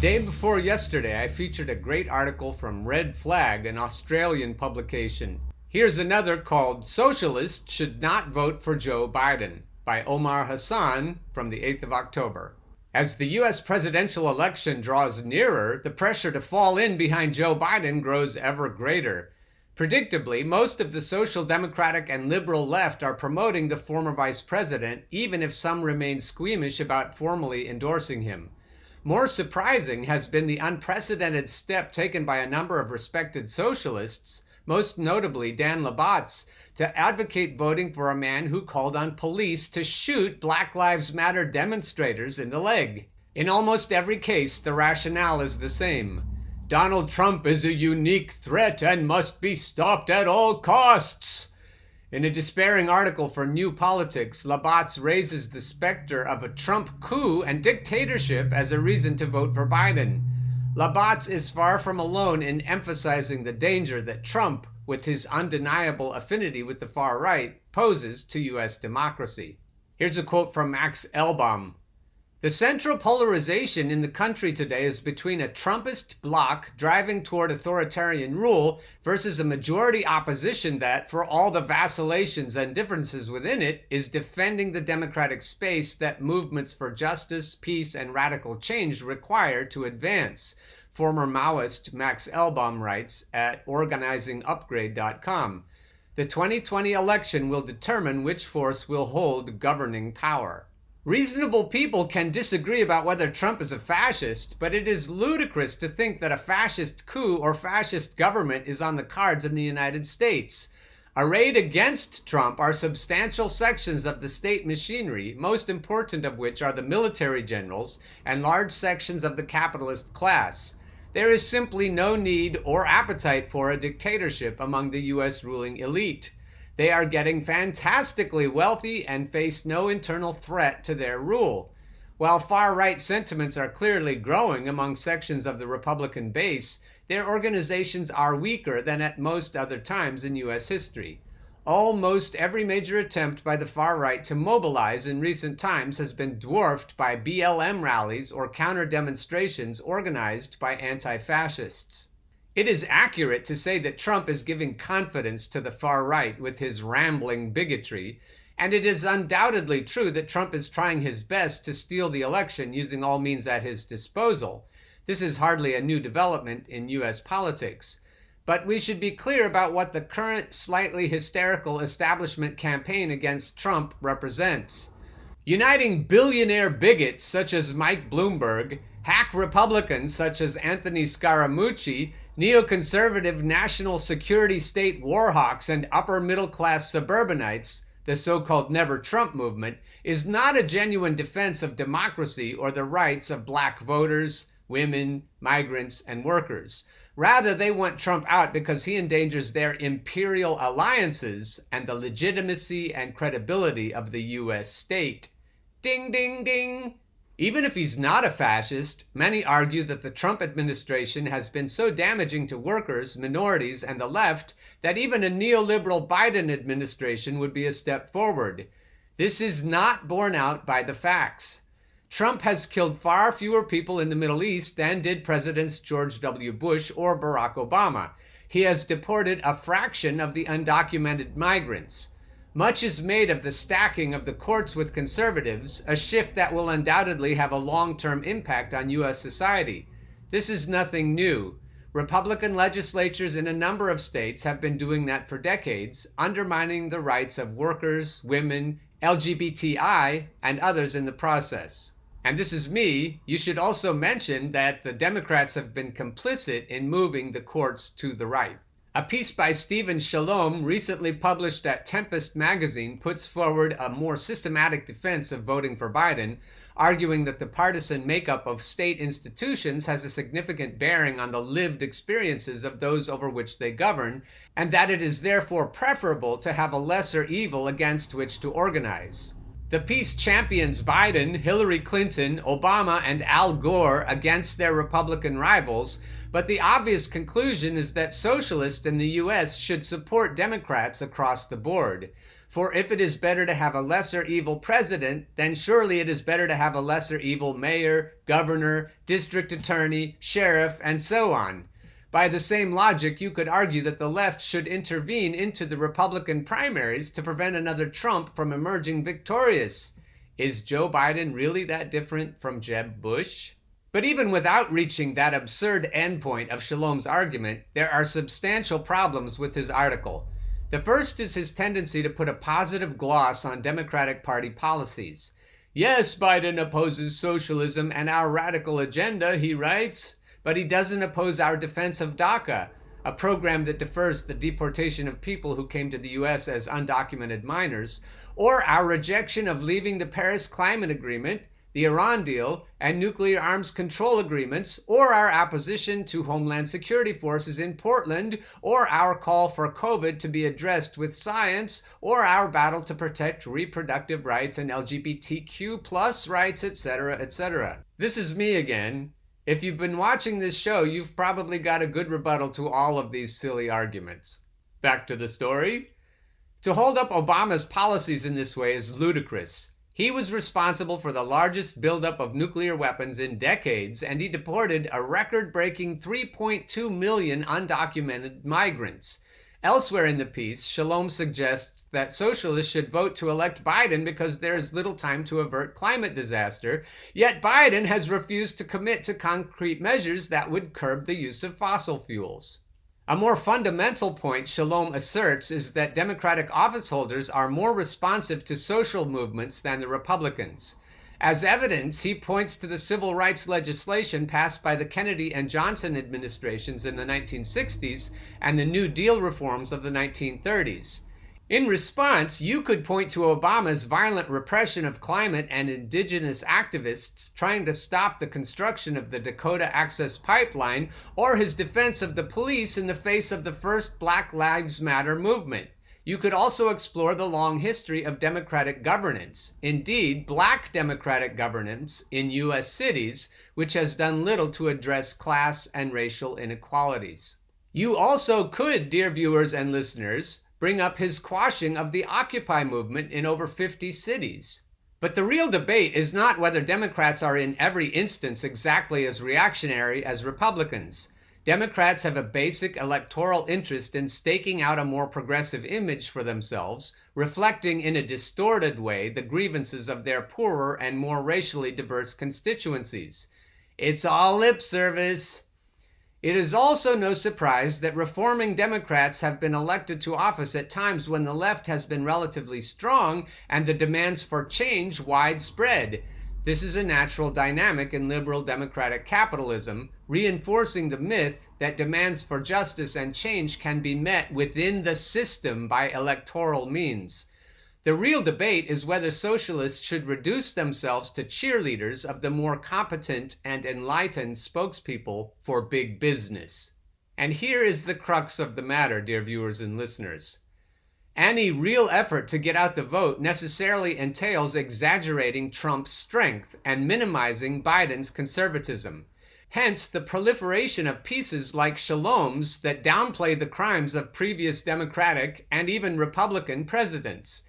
day before yesterday, I featured a great article from Red Flag, an Australian publication. Here's another called Socialists Should Not Vote for Joe Biden by Omar Hassan from the 8th of October. As the U.S. presidential election draws nearer, the pressure to fall in behind Joe Biden grows ever greater. Predictably, most of the social democratic and liberal left are promoting the former vice president, even if some remain squeamish about formally endorsing him. More surprising has been the unprecedented step taken by a number of respected socialists, most notably Dan Labatz, to advocate voting for a man who called on police to shoot Black Lives Matter demonstrators in the leg. In almost every case, the rationale is the same. Donald Trump is a unique threat and must be stopped at all costs. In a despairing article for New Politics, Labatz raises the specter of a Trump coup and dictatorship as a reason to vote for Biden. Labatz is far from alone in emphasizing the danger that Trump, with his undeniable affinity with the far right, poses to U.S. democracy. Here's a quote from Max Elbaum. The central polarization in the country today is between a Trumpist bloc driving toward authoritarian rule versus a majority opposition that, for all the vacillations and differences within it, is defending the democratic space that movements for justice, peace, and radical change require to advance. Former Maoist Max Elbaum writes at organizingupgrade.com. The 2020 election will determine which force will hold governing power. Reasonable people can disagree about whether Trump is a fascist, but it is ludicrous to think that a fascist coup or fascist government is on the cards in the United States. Arrayed against Trump are substantial sections of the state machinery, most important of which are the military generals and large sections of the capitalist class. There is simply no need or appetite for a dictatorship among the U.S. ruling elite. They are getting fantastically wealthy and face no internal threat to their rule. While far-right sentiments are clearly growing among sections of the Republican base, their organizations are weaker than at most other times in U.S. history. Almost every major attempt by the far right to mobilize in recent times has been dwarfed by BLM rallies or counter-demonstrations organized by anti-fascists. It is accurate to say that Trump is giving confidence to the far right with his rambling bigotry, and it is undoubtedly true that Trump is trying his best to steal the election using all means at his disposal. This is hardly a new development in U.S. politics. But we should be clear about what the current slightly hysterical establishment campaign against Trump represents. Uniting billionaire bigots such as Mike Bloomberg, hack Republicans such as Anthony Scaramucci, neoconservative national security state warhawks, and upper-middle-class suburbanites, the so-called Never Trump movement, is not a genuine defense of democracy or the rights of black voters, women, migrants, and workers. Rather, they want Trump out because he endangers their imperial alliances and the legitimacy and credibility of the U.S. state. Ding, ding, ding! Even if he's not a fascist, many argue that the Trump administration has been so damaging to workers, minorities, and the left that even a neoliberal Biden administration would be a step forward. This is not borne out by the facts. Trump has killed far fewer people in the Middle East than did Presidents George W. Bush or Barack Obama. He has deported a fraction of the undocumented migrants. Much is made of the stacking of the courts with conservatives, a shift that will undoubtedly have a long-term impact on U.S. society. This is nothing new. Republican legislatures in a number of states have been doing that for decades, undermining the rights of workers, women, LGBTI, and others in the process. And this is me. You should also mention that the Democrats have been complicit in moving the courts to the right. A piece by Stephen Shalom, recently published at Tempest magazine, puts forward a more systematic defense of voting for Biden, arguing that the partisan makeup of state institutions has a significant bearing on the lived experiences of those over which they govern, and that it is therefore preferable to have a lesser evil against which to organize. The piece champions Biden, Hillary Clinton, Obama, and Al Gore against their Republican rivals, but the obvious conclusion is that socialists in the U.S. should support Democrats across the board. For if it is better to have a lesser evil president, then surely it is better to have a lesser evil mayor, governor, district attorney, sheriff, and so on. By the same logic, you could argue that the left should intervene into the Republican primaries to prevent another Trump from emerging victorious. Is Joe Biden really that different from Jeb Bush? But even without reaching that absurd endpoint of Shalom's argument, there are substantial problems with his article. The first is his tendency to put a positive gloss on Democratic Party policies. Yes, Biden opposes socialism and our radical agenda, he writes, but he doesn't oppose our defense of DACA, a program that defers the deportation of people who came to the U.S. as undocumented minors, or our rejection of leaving the Paris Climate Agreement, the Iran deal, and nuclear arms control agreements, or our opposition to Homeland Security forces in Portland, or our call for COVID to be addressed with science, or our battle to protect reproductive rights and LGBTQ plus rights, etc., etc. This is me again. If you've been watching this show, you've probably got a good rebuttal to all of these silly arguments. Back to the story. To hold up Obama's policies in this way is ludicrous. He was responsible for the largest buildup of nuclear weapons in decades, and he deported a record-breaking 3.2 million undocumented migrants. Elsewhere in the piece, Shalom suggests that socialists should vote to elect Biden because there is little time to avert climate disaster, yet Biden has refused to commit to concrete measures that would curb the use of fossil fuels. A more fundamental point Shalom asserts is that Democratic office holders are more responsive to social movements than the Republicans. As evidence, he points to the civil rights legislation passed by the Kennedy and Johnson administrations in the 1960s and the New Deal reforms of the 1930s. In response, you could point to Obama's violent repression of climate and indigenous activists trying to stop the construction of the Dakota Access Pipeline, or his defense of the police in the face of the first Black Lives Matter movement. You could also explore the long history of democratic governance, indeed black democratic governance in U.S. cities, which has done little to address class and racial inequalities. You also could, dear viewers and listeners, bring up his quashing of the Occupy movement in over 50 cities. But the real debate is not whether Democrats are in every instance exactly as reactionary as Republicans. Democrats have a basic electoral interest in staking out a more progressive image for themselves, reflecting in a distorted way the grievances of their poorer and more racially diverse constituencies. It's all lip service. It is also no surprise that reforming Democrats have been elected to office at times when the left has been relatively strong and the demands for change widespread. This is a natural dynamic in liberal democratic capitalism, reinforcing the myth that demands for justice and change can be met within the system by electoral means. The real debate is whether socialists should reduce themselves to cheerleaders of the more competent and enlightened spokespeople for big business. And here is the crux of the matter, dear viewers and listeners. Any real effort to get out the vote necessarily entails exaggerating Trump's strength and minimizing Biden's conservatism. Hence, the proliferation of pieces like Shalom's that downplay the crimes of previous Democratic and even Republican presidents.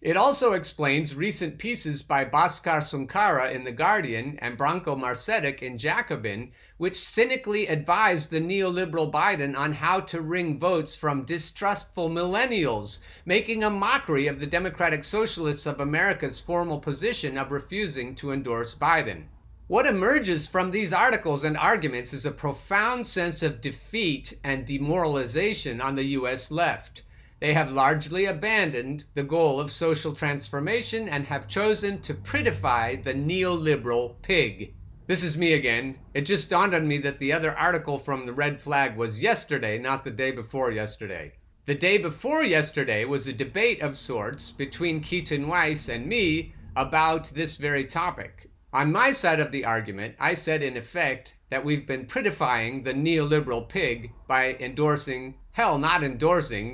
It also explains recent pieces by Bhaskar Sunkara in The Guardian and Branko Marcetic in Jacobin, which cynically advised the neoliberal Biden on how to wring votes from distrustful millennials, making a mockery of the Democratic Socialists of America's formal position of refusing to endorse Biden. What emerges from these articles and arguments is a profound sense of defeat and demoralization on the U.S. left. They have largely abandoned the goal of social transformation and have chosen to prettify the neoliberal pig. This is me again. It just dawned on me that the other article from the Red Flag was yesterday, not the day before yesterday. The day before yesterday was a debate of sorts between Keaton Weiss and me about this very topic. On my side of the argument, I said in effect that we've been prettifying the neoliberal pig by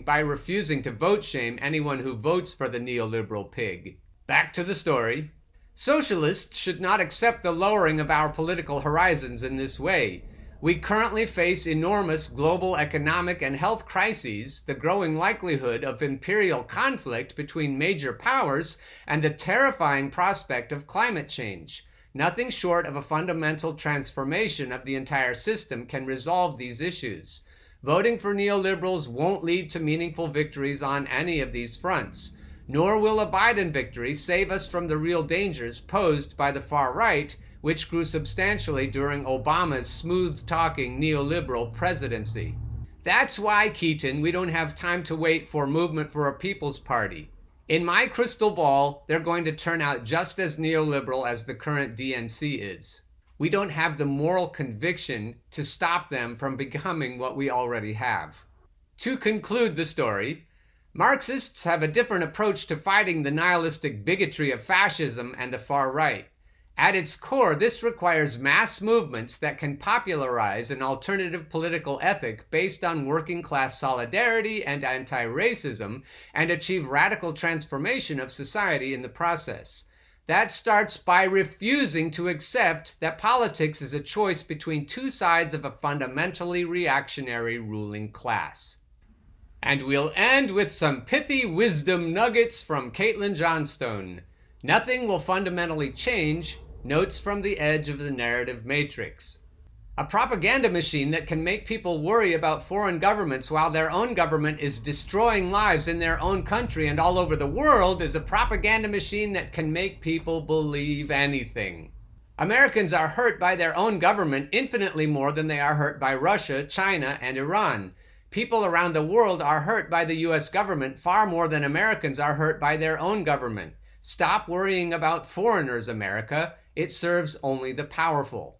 by refusing to vote shame anyone who votes for the neoliberal pig. Back to the story. Socialists should not accept the lowering of our political horizons in this way. We currently face enormous global economic and health crises, the growing likelihood of imperial conflict between major powers, and the terrifying prospect of climate change. Nothing short of a fundamental transformation of the entire system can resolve these issues. Voting for neoliberals won't lead to meaningful victories on any of these fronts. Nor will a Biden victory save us from the real dangers posed by the far right, which grew substantially during Obama's smooth-talking neoliberal presidency. That's why, Keaton, we don't have time to wait for Movement for a People's Party. In my crystal ball, they're going to turn out just as neoliberal as the current DNC is. We don't have the moral conviction to stop them from becoming what we already have. To conclude the story, Marxists have a different approach to fighting the nihilistic bigotry of fascism and the far right. At its core, this requires mass movements that can popularize an alternative political ethic based on working-class solidarity and anti-racism, and achieve radical transformation of society in the process. That starts by refusing to accept that politics is a choice between two sides of a fundamentally reactionary ruling class. And we'll end with some pithy wisdom nuggets from Caitlin Johnstone. Nothing will fundamentally change. Notes from the edge of the narrative matrix. A propaganda machine that can make people worry about foreign governments while their own government is destroying lives in their own country and all over the world is a propaganda machine that can make people believe anything. Americans are hurt by their own government infinitely more than they are hurt by Russia, China, and Iran. People around the world are hurt by the US government far more than Americans are hurt by their own government. Stop worrying about foreigners, America. It serves only the powerful.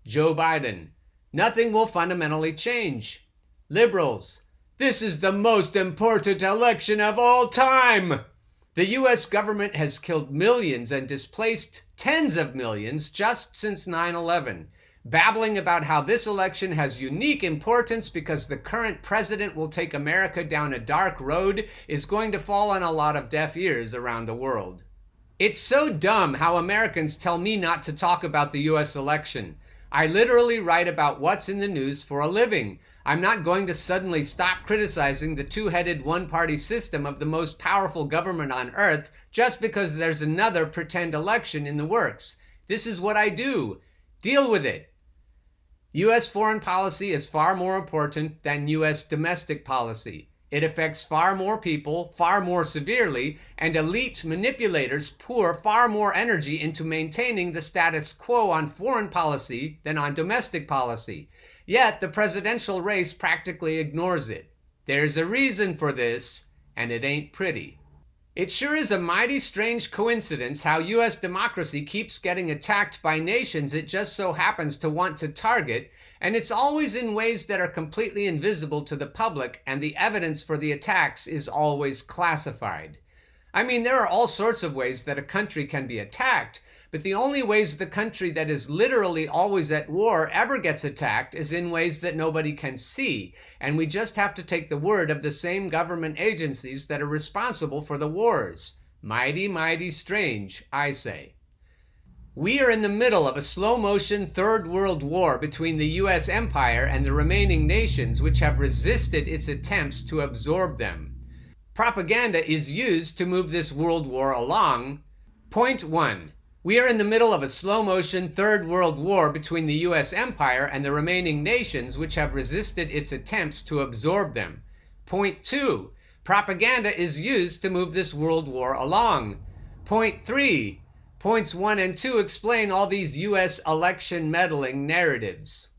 Joe Biden. Nothing will fundamentally change. Liberals. This is the most important election of all time. The US government has killed millions and displaced tens of millions just since 9/11. Babbling about how this election has unique importance because the current president will take America down a dark road is going to fall on a lot of deaf ears around the world. It's so dumb how Americans tell me not to talk about the US election. I literally write about what's in the news for a living. I'm not going to suddenly stop criticizing the two-headed one-party system of the most powerful government on earth just because there's another pretend election in the works. This is what I do. Deal with it. U.S. foreign policy is far more important than U.S. domestic policy. It affects far more people, far more severely, and elite manipulators pour far more energy into maintaining the status quo on foreign policy than on domestic policy. Yet the presidential race practically ignores it. There's a reason for this, and it ain't pretty. It sure is a mighty strange coincidence how U.S. democracy keeps getting attacked by nations it just so happens to want to target, and it's always in ways that are completely invisible to the public, and the evidence for the attacks is always classified. I mean, there are all sorts of ways that a country can be attacked, but the only ways the country that is literally always at war ever gets attacked is in ways that nobody can see, and we just have to take the word of the same government agencies that are responsible for the wars. Mighty, mighty strange, I say. We are in the middle of a slow-motion Third World War between the U.S. empire and the remaining nations which have resisted its attempts to absorb them. Propaganda is used to move this world war along. Point 1. We are in the middle of a slow-motion Third World War between the U.S. empire and the remaining nations which have resisted its attempts to absorb them. Point 2. Propaganda is used to move this world war along. Point 3. Points 1 and 2 explain all these U.S. election meddling narratives.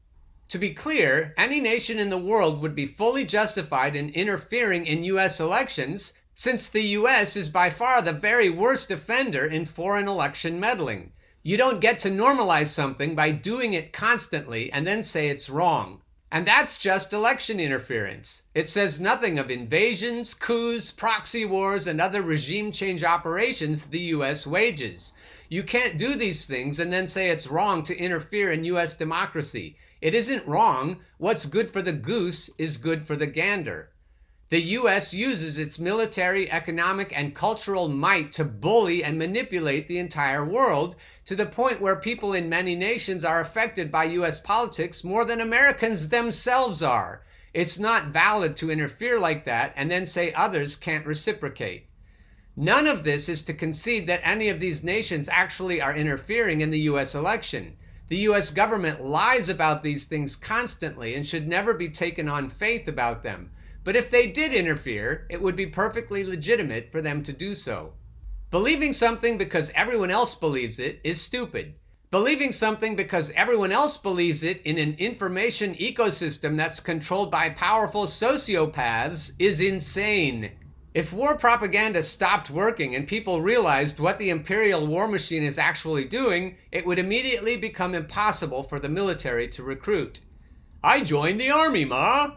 To be clear, any nation in the world would be fully justified in interfering in U.S. elections, since the U.S. is by far the very worst offender in foreign election meddling. You don't get to normalize something by doing it constantly and then say it's wrong. And that's just election interference. It says nothing of invasions, coups, proxy wars, and other regime change operations the U.S. wages. You can't do these things and then say it's wrong to interfere in U.S. democracy. It isn't wrong. What's good for the goose is good for the gander. The US uses its military, economic, and cultural might to bully and manipulate the entire world to the point where people in many nations are affected by US politics more than Americans themselves are. It's not valid to interfere like that and then say others can't reciprocate. None of this is to concede that any of these nations actually are interfering in the US election. The US government lies about these things constantly and should never be taken on faith about them. But if they did interfere, it would be perfectly legitimate for them to do so. Believing something because everyone else believes it is stupid. Believing something because everyone else believes it in an information ecosystem that's controlled by powerful sociopaths is insane. If war propaganda stopped working and people realized what the imperial war machine is actually doing, it would immediately become impossible for the military to recruit. I joined the army, Ma!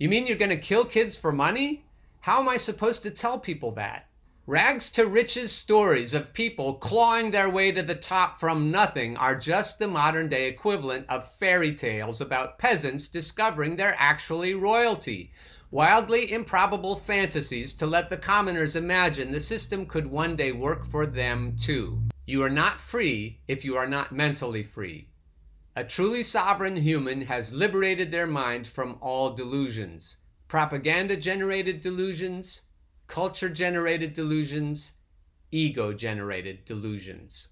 You mean you're going to kill kids for money? How am I supposed to tell people that? Rags to riches stories of people clawing their way to the top from nothing are just the modern day equivalent of fairy tales about peasants discovering they're actually royalty. Wildly improbable fantasies to let the commoners imagine the system could one day work for them too. You are not free if you are not mentally free. A truly sovereign human has liberated their mind from all delusions. Propaganda-generated delusions, culture-generated delusions, ego-generated delusions.